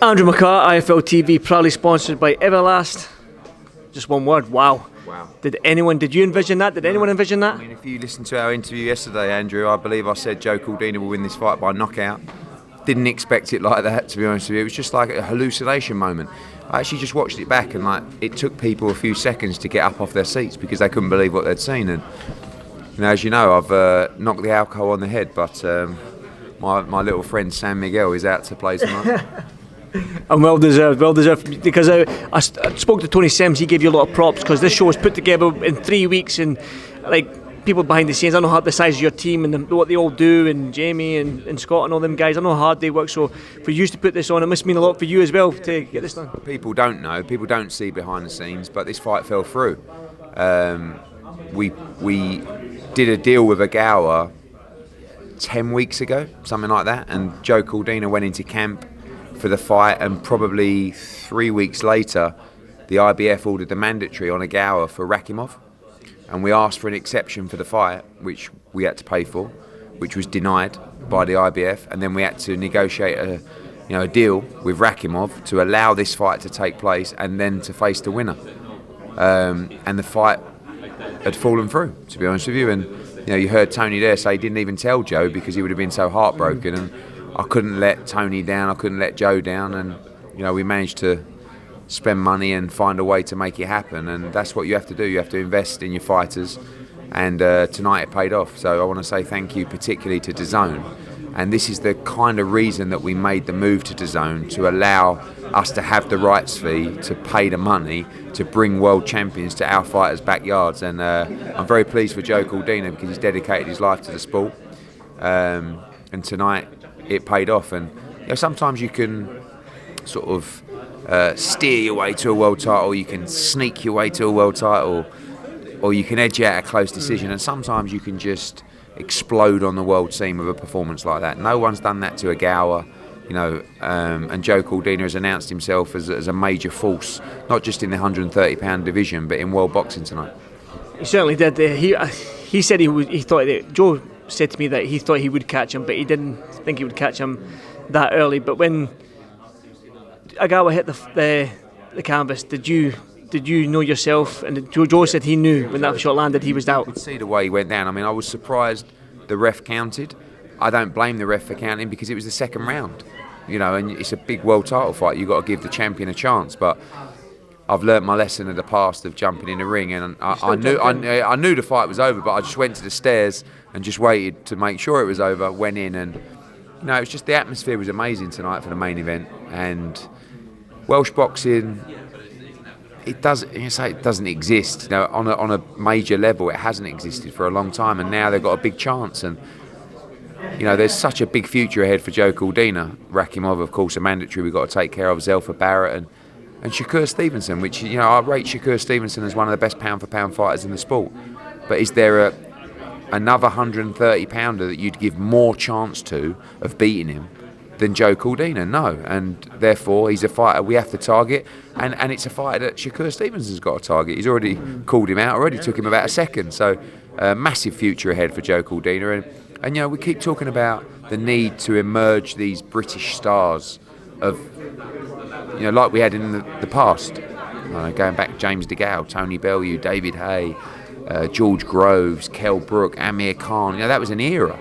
Andrew McCART, IFL TV, proudly sponsored by Everlast. Just one word, wow. Wow. Did you envision that? Did anyone envision that? I mean, if you listened to our interview yesterday, Andrew, I believe I said Joe Cordina will win this fight by knockout. Didn't expect it like that, to be honest with you. It was just like a hallucination moment. I actually just watched it back, and it took people a few seconds to get up off their seats because they couldn't believe what they'd seen. And as you know, I've knocked the alcohol on the head, but my little friend Sam Miguel is out to play tonight. And well deserved, because I spoke to Tony Sims. He gave you a lot of props because this show was put together in 3 weeks, and people behind the scenes, I know how the size of your team and what they all do, and Jamie and Scott and all them guys, I know how hard they work. So for you to put this on, it must mean a lot for you as well to get this done. People don't know, people don't see behind the scenes, but this fight fell through. We did a deal with Agawa 10 weeks ago, something like that, and Joe Cordina went into camp for the fight, and probably 3 weeks later the IBF ordered the mandatory on Agawa for Rakimov, and we asked for an exception for the fight, which we had to pay for, which was denied by the IBF, and then we had to negotiate a deal with Rakimov to allow this fight to take place and then to face the winner, and the fight had fallen through, to be honest with you. And you heard Tony there say he didn't even tell Joe because he would have been so heartbroken, and I couldn't let Tony down, I couldn't let Joe down, and we managed to spend money and find a way to make it happen, and that's what you have to do. You have to invest in your fighters, and tonight it paid off. So I want to say thank you particularly to DAZN, and this is the kind of reason that we made the move to DAZN, to allow us to have the rights fee, to pay the money, to bring world champions to our fighters' backyards. And I'm very pleased for Joe Cordina because he's dedicated his life to the sport, and tonight it paid off. And sometimes you can sort of steer your way to a world title, you can sneak your way to a world title, or you can edge out a close decision, and sometimes you can just explode on the world scene with a performance like that. No one's done that to Agawa, and Joe Cordina has announced himself as a major force, not just in the 130-pound division, but in world boxing tonight. He certainly did. He said he thought that Joe said to me that he thought he would catch him, but he didn't think he would catch him that early. But when Agawa hit the canvas, did you know yourself? And Joe said he knew when that shot landed, he was out. I could see the way he went down. I mean, I was surprised the ref counted. I don't blame the ref for counting because it was the second round, and it's a big world title fight. You've got to give the champion a chance. But I've learnt my lesson of the past of jumping in the ring, and I knew the fight was over, but I just went to the stairs and just waited to make sure it was over. Went in, and it was just, the atmosphere was amazing tonight for the main event. And Welsh boxing, it doesn't exist. On a major level, it hasn't existed for a long time, and now they've got a big chance. And there's such a big future ahead for Joe Cordina. Rakimov, of course, a mandatory we've got to take care of. Zelfa Barrett and Shakur Stevenson, which I rate Shakur Stevenson as one of the best pound-for-pound fighters in the sport. But is there another 130-pounder that you'd give more chance to of beating him than Joe Cordina? No, and therefore he's a fighter we have to target, and it's a fighter that Shakur Stevenson's got to target. He's already called him out, already took him about a second. So massive future ahead for Joe Cordina, and we keep talking about the need to emerge these British stars of like we had in the past, going back James DeGale, Tony Bellew, David Hay, George Groves, Kell Brook, Amir Khan. That was an era.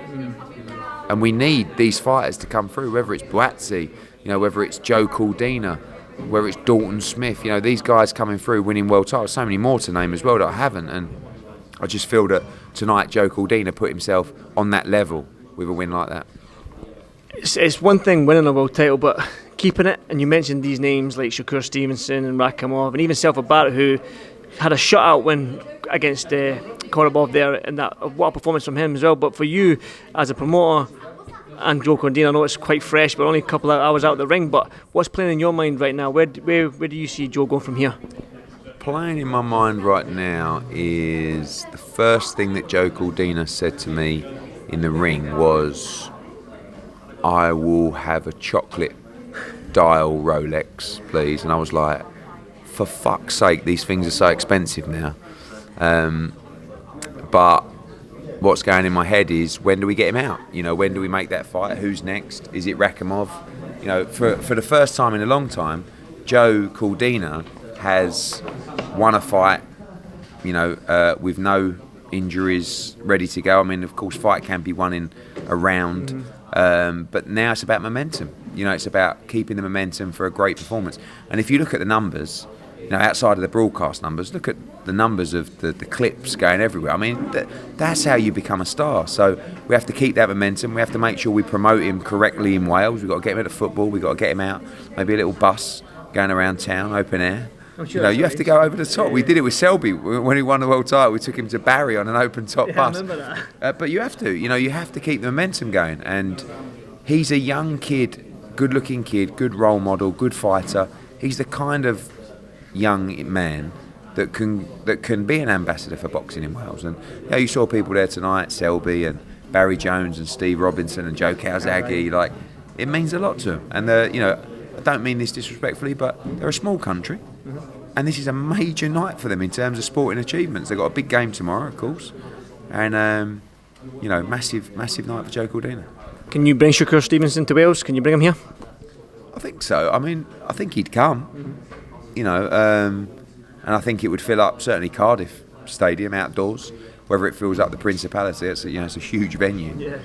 And we need these fighters to come through, whether it's Buatsi, whether it's Joe Cordina, whether it's Dalton Smith. These guys coming through, winning world titles. So many more to name as well that I haven't. And I just feel that tonight Joe Cordina put himself on that level with a win like that. It's one thing winning a world title, but keeping it. And you mentioned these names like Shakur Stevenson and Rakimov, and even Zelfa Barrett, who had a shutout win against Korobov there, and what a performance from him as well. But for you as a promoter and Joe Cordina, I know it's quite fresh, but only a couple of hours out of the ring. But what's playing in your mind right now? Where do you see Joe going from here? Playing in my mind right now is the first thing that Joe Cordina said to me in the ring was, "I will have a chocolate dial Rolex, please." And I was like, for fuck's sake, these things are so expensive now. But what's going in my head is, when do we get him out? When do we make that fight? Who's next? Is it Rakimov? You know, for the first time in a long time, Joe Cordina has won a fight, you know, with no injuries, ready to go. I mean, of course, fight can be won in a round, but now it's about momentum. You know, it's about keeping the momentum for a great performance. And if you look at the numbers, you know, outside of the broadcast numbers, look at the numbers of the clips going everywhere. I mean, that's how you become a star. So we have to keep that momentum. We have to make sure we promote him correctly in Wales. We've got to get him into football. We've got to get him out, maybe a little bus going around town, open air. You know, you have to go over the top. Yeah. We did it with Selby when he won the world title. We took him to Barry on an open top bus. I remember that. But you have to, you know, you have to keep the momentum going. And he's a young kid, good-looking kid, good role model, good fighter. He's the kind of young man that can be an ambassador for boxing in Wales. And you know, you saw people there tonight, Selby and Barry Jones and Steve Robinson and Joe Calzaghe. Like, it means a lot to them. And you know, I don't mean this disrespectfully, but they're a small country, and this is a major night for them in terms of sporting achievements. They've got a big game tomorrow, of course, and you know, massive night for Joe Cordina. Can you bring Shakur Stevenson to Wales? Can you bring him here? I think so. I mean, I think he'd come, you know, and I think it would fill up certainly Cardiff Stadium outdoors. Whether it fills up the Principality, it's a huge venue. Yeah.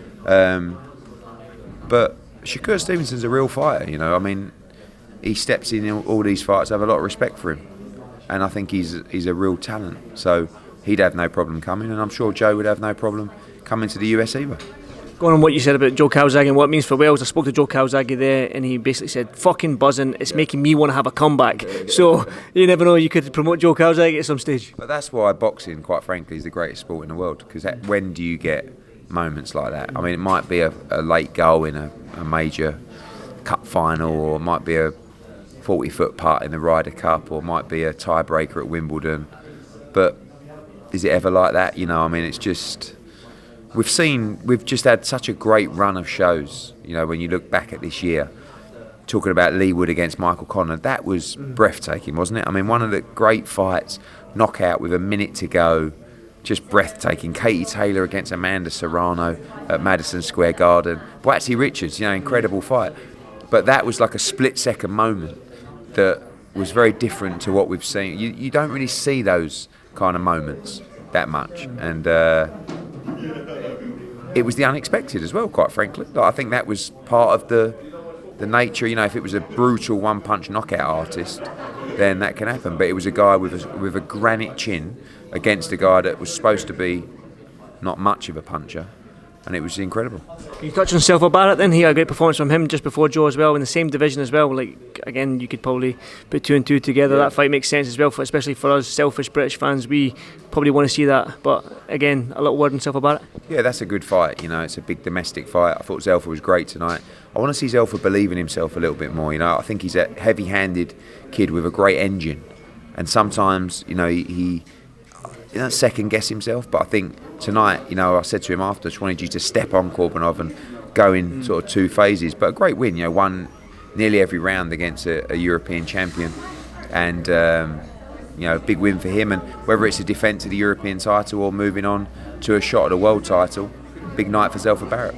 But Shakur Stevenson's a real fighter, you know. I mean, he steps in all these fights. I have a lot of respect for him, and I think he's a real talent. So he'd have no problem coming, and I'm sure Joe would have no problem coming to the US either. Going on what you said about Joe Calzaghe and what it means for Wales, I spoke to Joe Calzaghe there, and he basically said, "Fucking buzzing! It's making me want to have a comeback." So you never know, you could promote Joe Calzaghe at some stage. But that's why boxing, quite frankly, is the greatest sport in the world. Because when do you get moments like that? I mean, it might be a late goal in a major cup final, or it might be a 40-foot putt in the Ryder Cup, or it might be a tiebreaker at Wimbledon. But is it ever like that? You know, I mean, it's just... We've just had such a great run of shows, you know, when you look back at this year, talking about Lee Wood against Michael Conner, that was breathtaking, wasn't it? I mean, one of the great fights, knockout with a minute to go, just breathtaking. Katie Taylor against Amanda Serrano at Madison Square Garden. Boatsy Richards, you know, incredible fight. But that was like a split-second moment that was very different to what we've seen. You don't really see those kind of moments that much. And it was the unexpected as well, quite frankly. Like, I think that was part of the nature. You know, if it was a brutal one-punch knockout artist, then that can happen. But it was a guy with a granite chin against a guy that was supposed to be not much of a puncher, and it was incredible. Can you touch on Selva Barrett then? He had a great performance from him just before Joe as well, in the same division as well. Like, again, you could probably put two and two together. Yeah. That fight makes sense as well, especially for us selfish British fans. We probably want to see that. But again, a little word on Selva Barrett. Yeah, that's a good fight. You know, it's a big domestic fight. I thought Zelfa was great tonight. I want to see Zelfa believe in himself a little bit more. You know, I think he's a heavy-handed kid with a great engine, and sometimes, you know, he second guess himself. But I think tonight, you know, I said to him after, I just wanted you to step on Korbanov and go in sort of two phases. But a great win, you know, won nearly every round against a European champion, and you know, big win for him. And whether it's a defence of the European title or moving on to a shot at the world title, big night for Zelfa Barrett.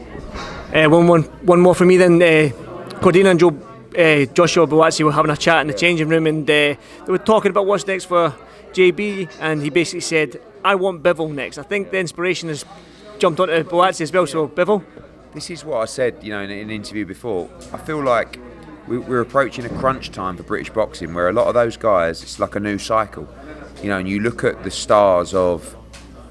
One more for me then. Cordina and Joshua Buatsi were having a chat in the changing room, and they were talking about what's next for JB, and he basically said, "I want Bivol next." I think the inspiration has jumped onto Buatsi as well. So Bivol. This is what I said, you know, in an interview before. I feel like we're approaching a crunch time for British boxing, where a lot of those guys, it's like a new cycle, you know. And you look at the stars of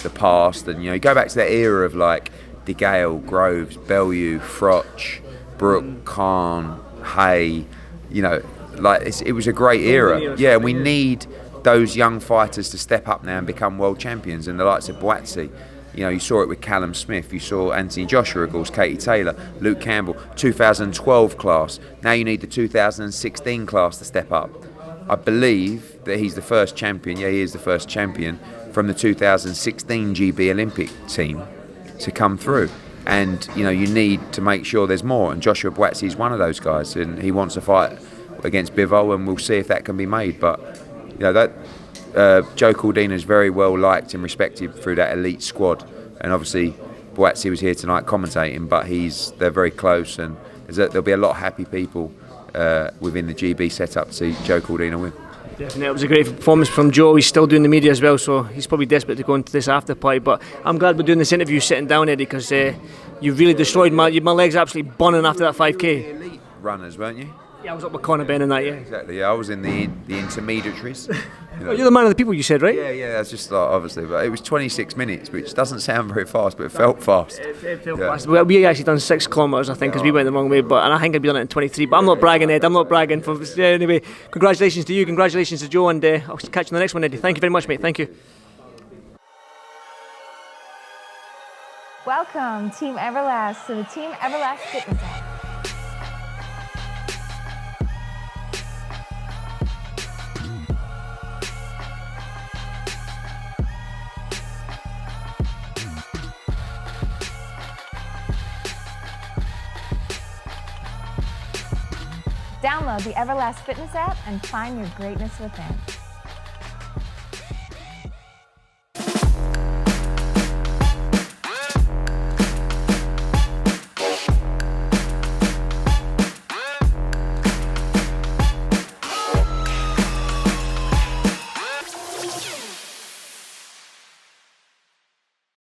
the past, and you know, you go back to that era of like De Gale, Groves, Bellew, Froch, Brooke, Khan, Hay. You know, like it was a great era. Yeah, we need those young fighters to step up now and become world champions, and the likes of Buatsi. You know, you saw it with Callum Smith, you saw Anthony Joshua, of course, Katie Taylor, Luke Campbell, 2012 class. Now you need the 2016 class to step up. I believe that he's the first champion, he is the first champion from the 2016 GB Olympic team to come through. And, you know, you need to make sure there's more. And Joshua Buatsi is one of those guys, and he wants to fight against Bivol, and we'll see if that can be made. But, you know, that Joe Cordina is very well liked and respected through that elite squad, and obviously Buatsi was here tonight commentating, but they're very close, and there'll be a lot of happy people within the GB setup to see Joe Cordina win. Definitely, it was a great performance from Joe. He's still doing the media as well, so he's probably desperate to go into this after party. But I'm glad we're doing this interview sitting down, Eddie, because you really destroyed my legs. Absolutely burning after that 5k. Elite runners, weren't you? Yeah, I was up with Conor Ben in that. Yeah, exactly. Yeah, I was in the intermediaries. Oh, you're the man of the people, you said, right? Yeah. That's just like, obviously, but it was 26 minutes, which doesn't sound very fast, but it felt fast. It felt fast. Well, we actually done 6 kilometres, I think, because we went the wrong way. And I think I'd be done it in 23. But I'm not bragging, Ed. I'm not bragging. Anyway, congratulations to you. Congratulations to Joe, and I'll catch you on the next one, Eddie. Thank you very much, mate. Thank you. Welcome, Team Everlast, to the Team Everlast Fitness app. Download the Everlast Fitness app and find your greatness within.